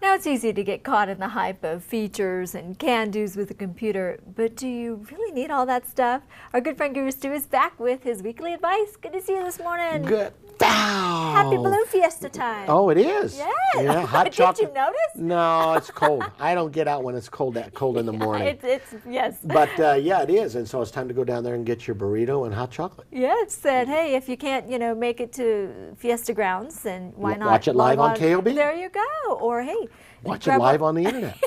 Now, it's easy to get caught in the hype of features and can-dos with a computer, but do you really need all that stuff? Our good friend Guru Stu is back with his weekly advice. Good to see you this morning. Good. Happy Balloon Fiesta time. Oh, it is. Yes. Yeah, hot chocolate. Did you notice? No, it's cold. I don't get out when it's cold in the morning. Yes. But yeah, it is, and so it's time to go down there and get your burrito and hot chocolate. Yeah, it said, hey, if you can't, make it to Fiesta Grounds, then why not watch it live on KOB? There you go. Or hey, watch it live on the internet.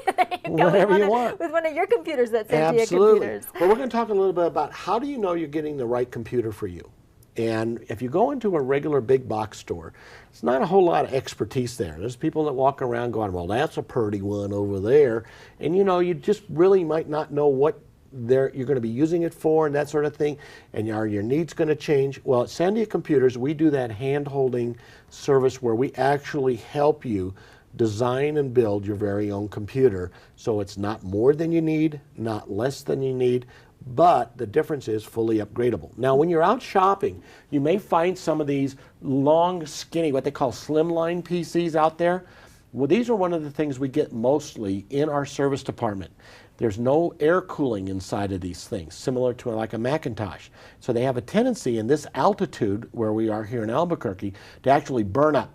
Whatever you want. With one of your computers, that's Sandia Absolutely. computers. Well, we're going to talk a little bit about how do you know you're getting the right computer for you. And if you go into a regular big box store, it's not a whole lot of expertise there. There's people that walk around going, well, that's a pretty one over there. And you just really might not know what you're going to be using it for and that sort of thing. And are your needs going to change? Well, at Sandia Computers, we do that hand-holding service where we actually help you design and build your very own computer. So it's not more than you need, not less than you need, but the difference is fully upgradable. Now, when you're out shopping, you may find some of these long, skinny, what they call slimline PCs out there. Well, these are one of the things we get mostly in our service department. There's no air cooling inside of these things, similar to like a Macintosh. So they have a tendency in this altitude, where we are here in Albuquerque, to actually burn up.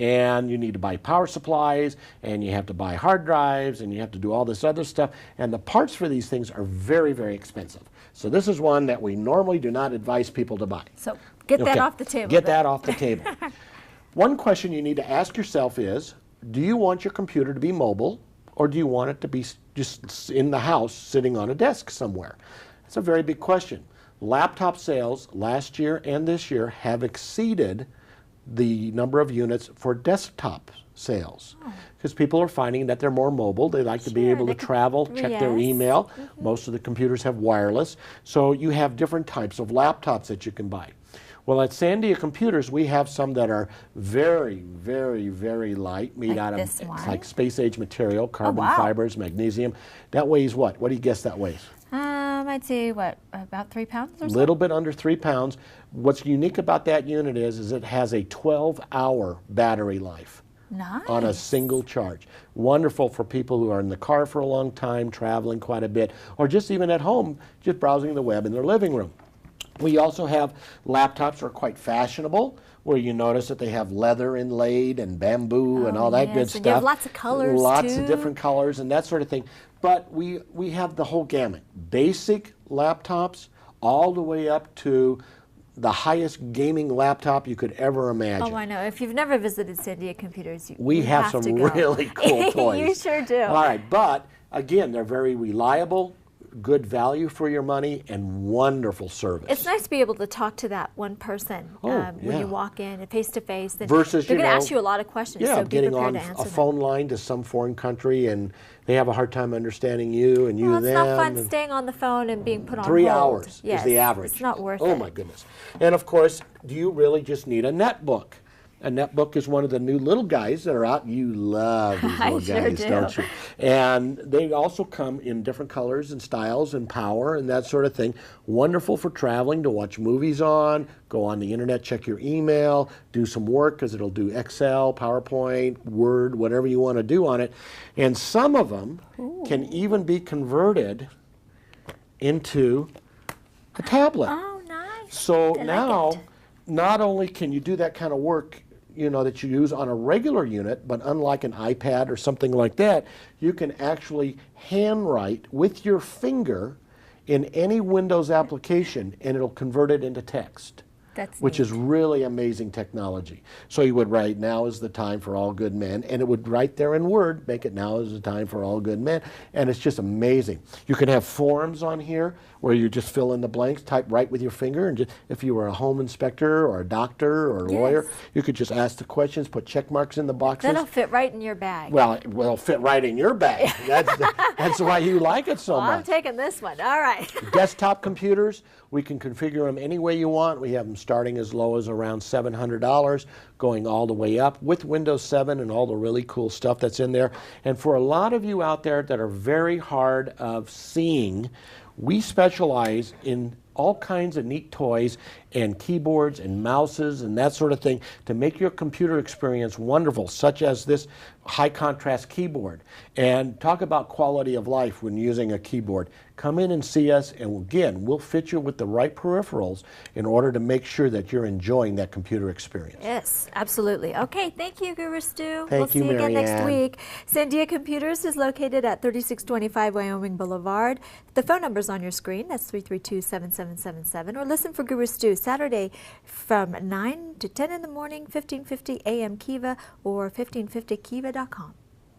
And you need to buy power supplies, and you have to buy hard drives, and you have to do all this other stuff. And the parts for these things are very, very expensive. So this is one that we normally do not advise people to buy. So get that off the table. Get that off the table. One question you need to ask yourself is, do you want your computer to be mobile, or do you want it to be just in the house sitting on a desk somewhere? That's a very big question. Laptop sales last year and this year have exceeded the number of units for desktop sales, because people are finding that they're more mobile. They like to be able to travel, check their email. Most of the computers have wireless, so you have different types of laptops that you can buy. Well, at Sandia Computers, we have some that are very, very, very light, made out of it's like space-age material, carbon fibers, magnesium. That weighs what? What do you guess that weighs? I'd say, about 3 pounds or so? A little bit under 3 pounds. What's unique about that unit is it has a 12-hour battery life. Nice. On a single charge. Wonderful for people who are in the car for a long time, traveling quite a bit, or just even at home, just browsing the web in their living room. We also have laptops that are quite fashionable, where you notice that they have leather inlaid and bamboo and all that good stuff. You have lots of colors Lots of different colors and that sort of thing. But we have the whole gamut. Basic laptops all the way up to the highest gaming laptop you could ever imagine. Oh, I know. If you've never visited Sandia Computers, we have some really cool toys. You sure do. All right, but again, they're very reliable, good value for your money, and wonderful service. It's nice to be able to talk to that one person when you walk in, face to face. Versus, they're going to ask you a lot of questions, so be getting prepared on to answer a phone line to some foreign country, and they have a hard time understanding you and you them. It's not fun staying on the phone and being put on 3 hold. hours is the average. It's not worth it. Oh my goodness. And of course, do you really just need a netbook? A netbook is one of the new little guys that are out. You love these little guys, don't you? And they also come in different colors and styles and power and that sort of thing. Wonderful for traveling, to watch movies on, go on the internet, check your email, do some work, because it'll do Excel, PowerPoint, Word, whatever you want to do on it. And some of them can even be converted into a tablet. Oh, nice. So now, not only can you do that kind of work that you use on a regular unit, but unlike an iPad or something like that, you can actually handwrite with your finger in any Windows application, and it'll convert it into text. Which is really amazing technology. So you would write, now is the time for all good men, and it would write there in Word, make it now is the time for all good men, and it's just amazing. You can have forms on here where you just fill in the blanks, type right with your finger, and just, if you were a home inspector or a doctor or a lawyer, you could just ask the questions, put check marks in the boxes. That'll fit right in your bag. Well, it'll fit right in your bag. That's why you like it so much. I'm taking this one. All right. Desktop computers, we can configure them any way you want. We have them starting as low as around $700, going all the way up with Windows 7 and all the really cool stuff that's in there. And for a lot of you out there that are very hard of seeing, We specialize in all kinds of neat toys and keyboards and mouses and that sort of thing to make your computer experience wonderful, such as this high contrast keyboard. And talk about quality of life when using a keyboard. Come in and see us, and again, we'll fit you with the right peripherals in order to make sure that you're enjoying that computer experience. Yes, absolutely. Okay, thank you, Guru Stu. Thank we'll see you, you again next Marianne. week. Sandia Computers is located at 3625 Wyoming Boulevard. The phone number's on your screen. That's 332-7777. Or listen for Guru Stu Saturday from 9 to 10 in the morning, 1550 AM Kiva or 1550kiva.com.